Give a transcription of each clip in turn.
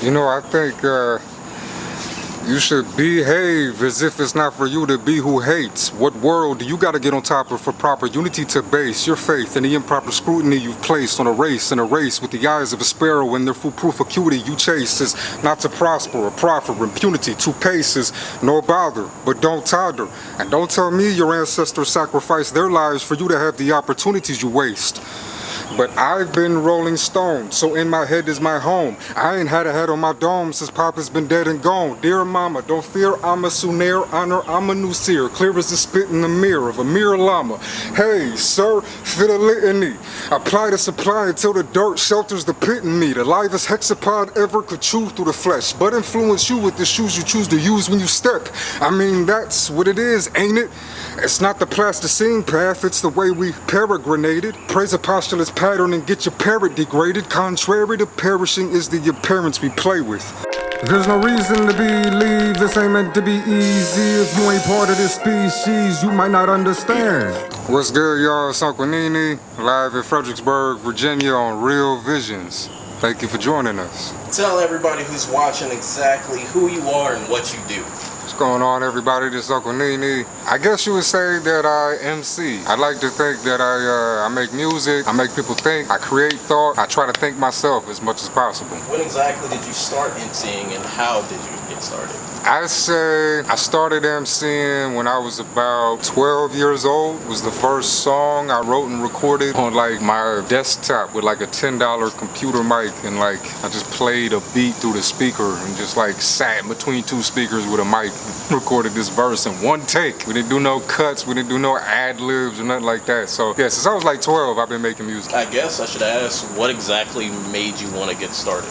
You know, I think you should behave as if it's not for you to be who hates. What world do you gotta get on top of for proper unity to base your faith in the improper scrutiny you've placed on a race, and a race with the eyes of a sparrow and their foolproof acuity you chase is not to prosper or profit impunity. 2 paces, no bother, but don't totter. And don't tell me your ancestors sacrificed their lives for you to have the opportunities you waste. But I've been rolling stone, so in my head is my home. I ain't had a head on my dome since Papa's been dead and gone. Dear mama, don't fear, I'm a Sunair, honor, I'm a new seer. Clear as the spit in the mirror of a mirror llama. Hey, sir, fit a litany. Apply to supply until the dirt shelters the pit in me. The livest hexapod ever could chew through the flesh, but influence you with the shoes you choose to use when you step. I mean, that's what it is, ain't it? It's not the plasticine path, it's the way we peregrinated. Praise a postulate's pattern and get your parrot degraded. Contrary to perishing is the appearance we play with. There's no reason to believe this ain't meant to be easy. If you ain't part of this species, you might not understand. What's good, y'all? It's Uncle Nee Nee, live in Fredericksburg, Virginia on Real Visions. Thank you for joining us. Tell everybody who's watching exactly who you are and what you do. What's going on, everybody? This is Uncle Nee Nee. I guess you would say that I MC. I like to think that I make music, I make people think, I create thought, I try to think myself as much as possible. When exactly did you start MCing and how did you get started? I say I started MCing when I was about 12 years old. Was the first song I wrote and recorded on like my desktop with like a $10 computer mic, and like I just played a beat through the speaker and just like sat between 2 speakers with a mic and recorded this verse in one take. We didn't do no cuts, we didn't do no ad-libs or nothing like that. So yeah, since I was like 12, I've been making music. I guess I should ask, what exactly made you want to get started?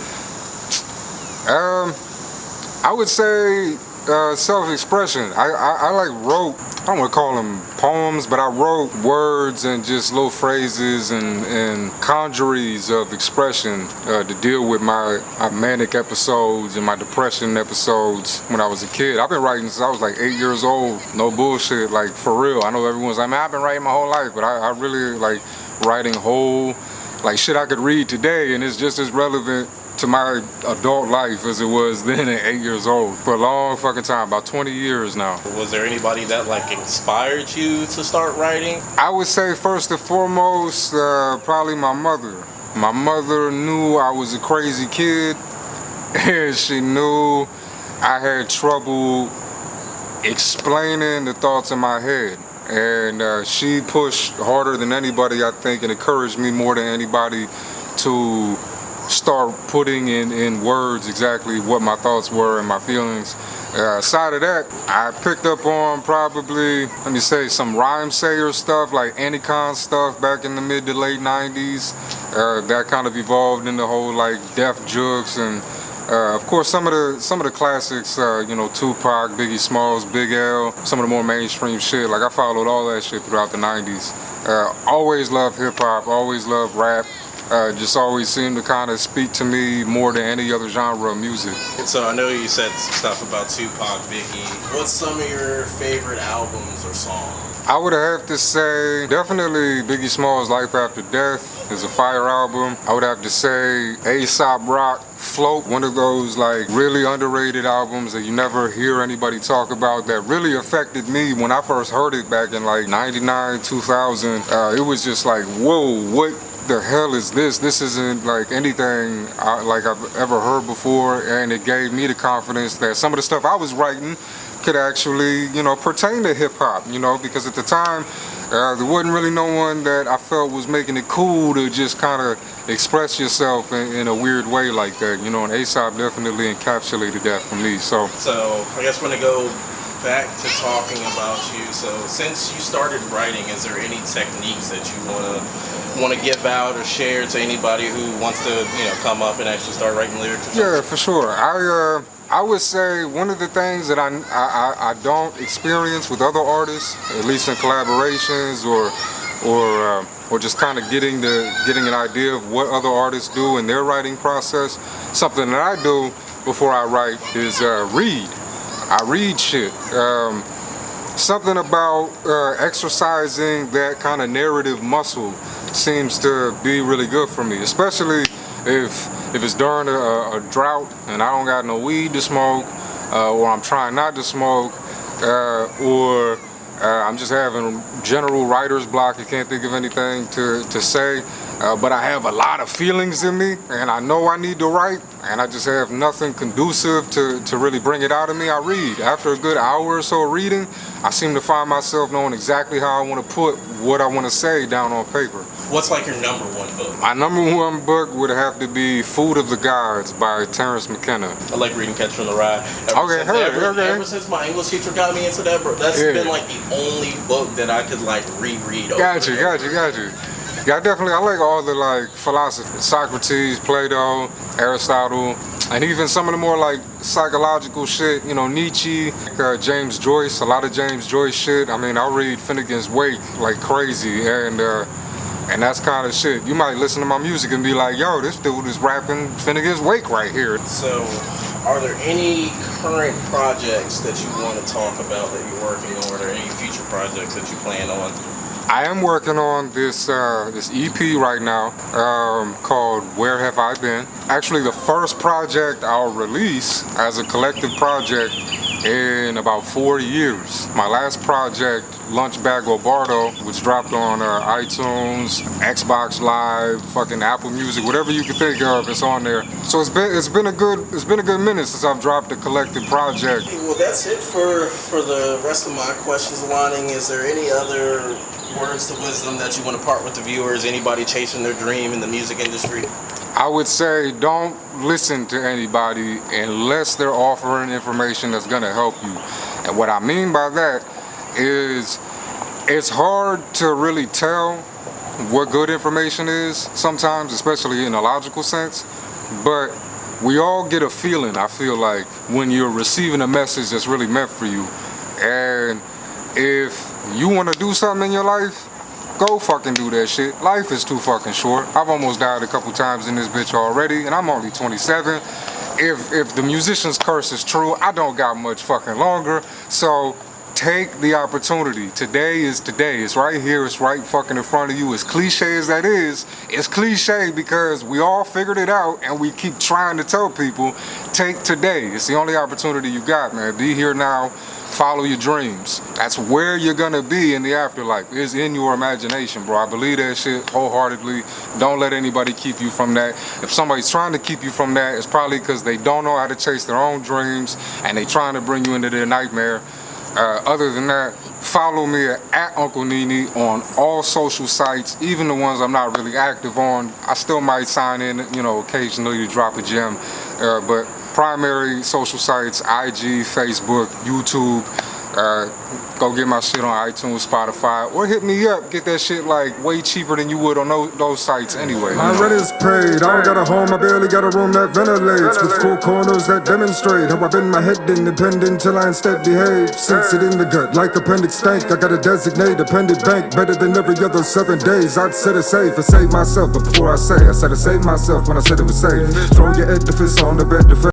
I would say self-expression. I like wrote, I don't want to call them poems, but I wrote words and just little phrases and conjuries of expression to deal with my manic episodes and my depression episodes when I was a kid. I've been writing since I was like 8 years old. No bullshit, like for real. I know everyone's like, man, I've been writing my whole life, but I really like writing whole, like shit I could read today and it's just as relevant to my adult life as it was then at 8 years old. For a long fucking time, about 20 years now. Was there anybody that like inspired you to start writing? I would say first and foremost, probably my mother. My mother knew I was a crazy kid and she knew I had trouble explaining the thoughts in my head. And she pushed harder than anybody, I think, and encouraged me more than anybody to start putting in words exactly what my thoughts were and my feelings. Aside of that, I picked up on probably, let me say, some rhyme sayer stuff like Anticon stuff back in the mid to late 90s. That kind of evolved into whole like Def Jux and of course some of the classics, you know, Tupac, Biggie Smalls, Big L, some of the more mainstream shit. Like I followed all that shit throughout the 90s. Always loved hip hop, always loved rap. Just always seemed to kind of speak to me more than any other genre of music. So I know you said stuff about Tupac, Biggie. What's some of your favorite albums or songs? I would have to say definitely Biggie Smalls' Life After Death is a fire album. I would have to say A$AP Rock, Float, one of those like really underrated albums that you never hear anybody talk about that really affected me when I first heard it back in like 99, 2000. It was just like, whoa, what the hell is this? This isn't like anything like I've ever heard before, and it gave me the confidence that some of the stuff I was writing could actually, you know, pertain to hip hop, you know, because at the time there wasn't really no one that I felt was making it cool to just kind of express yourself in a weird way like that, you know, and A$AP definitely encapsulated that for me. So I guess when I go back to talking about you, so since you started writing, is there any techniques that you want to give out or share to anybody who wants to, you know, come up and actually start writing lyrics? Yeah, for sure. I would say one of the things that I don't experience with other artists, at least in collaborations or just kind of getting an idea of what other artists do in their writing process. Something that I do before I write is read. I read shit. Something about exercising that kind of narrative muscle seems to be really good for me, especially if it's during a drought and I don't got no weed to smoke, or I'm trying not to smoke, or I'm just having general writer's block, I can't think of anything to say, but I have a lot of feelings in me and I know I need to write and I just have nothing conducive to really bring it out of me, I read. After a good hour or so of reading, I seem to find myself knowing exactly how I want to put what I want to say down on paper. What's like your number one book? My number one book would have to be Food of the Gods by Terrence McKenna. I like reading Catch from the Rye. Ever since my English teacher got me into that, bro, that's been like the only book that I could like reread. Got you. Yeah, I like all the like philosophers, Socrates, Plato, Aristotle, and even some of the more like psychological shit, you know, Nietzsche, James Joyce, a lot of James Joyce shit. I mean, I read Finnegan's Wake like crazy, and that's kind of shit. You might listen to my music and be like, yo, this dude is rapping Finnegan's Wake right here. So, are there any current projects that you want to talk about that you're working on, or any future projects that you plan on? I am working on this EP right now called Where Have I Been? Actually, the first project I'll release as a collective project in about 4 years. My last project, Lunch Bag Obardo, which dropped on iTunes, Xbox Live, fucking Apple Music, whatever you can think of, it's on there. So it's been a good minute since I've dropped a collective project. Well, that's it for the rest of my questions, Wanting. Is there any other words to wisdom that you want to part with the viewers? Anybody chasing their dream in the music industry? I would say don't listen to anybody unless they're offering information that's gonna help you. And what I mean by that is it's hard to really tell what good information is sometimes, especially in a logical sense, but we all get a feeling, I feel like, when you're receiving a message that's really meant for you. And if you want to do something in your life, go fucking do that shit. Life is too fucking short. I've almost died a couple times in this bitch already, and I'm only 27. If the musician's curse is true, I don't got much fucking longer. So take the opportunity. Today is today. It's right here. It's right fucking in front of you. As cliche as that is, it's cliche because we all figured it out and we keep trying to tell people, take today. It's the only opportunity you got, man. Be here now. Follow your dreams. That's where you're gonna be in the afterlife. It's in your imagination, bro. I believe that shit wholeheartedly. Don't let anybody keep you from that. If somebody's trying to keep you from that, it's probably because they don't know how to chase their own dreams and they trying to bring you into their nightmare. Other than that, follow me at Uncle Nee Nee on all social sites, even the ones I'm not really active on. I still might sign in, you know, occasionally to drop a gem, but primary social sites, IG, Facebook, YouTube. Go get my shit on iTunes, Spotify, or hit me up. Get that shit like way cheaper than you would on those sites anyway. My rent is paid. I don't got a home. I barely got a room that ventilates with four corners that demonstrate how I bend my head independent till I instead behave. Since it in the gut like appendix stank. I got a designated appended bank better than every other 7 days. I'd set it safe and save myself, but before I said I save myself when I said it was safe. Throw your edifice on the bed.